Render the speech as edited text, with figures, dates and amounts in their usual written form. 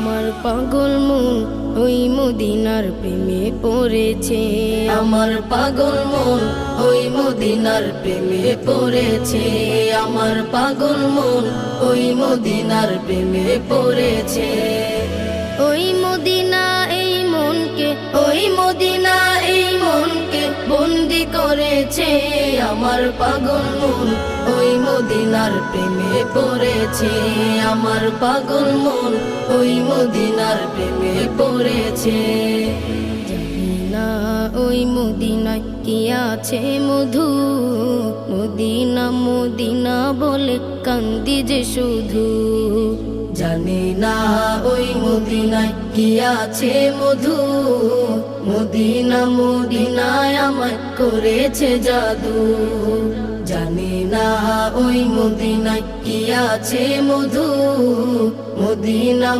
আমার পাগল মন ওই মদিনার প্রেমে পড়েছে। আমার পাগল মন ওই মদিনার প্রেমে পড়েছে। আমার পাগল মন ওই মদিনার প্রেমে পড়েছে। ওই মদিনা এই মনকে, ওই মদিনা এই মনকে বন্দি করেছে। আমার পাগল মন ওই মদিনার প্রেমে পড়েছে। আমার পাগল মন ওই মদিনার প্রেমে পড়েছে। জানি না ওই মদিনায় কি আছে মধু, মদিনা মদিনা বলে কান্দি যে শুধু। জানি না ওই মদিনায় কি আছে মধু, মদিনা মদিনায় আমায় করেছে জাদু। জানি না ওই মদিনায় কি আছে মধু, মদিনা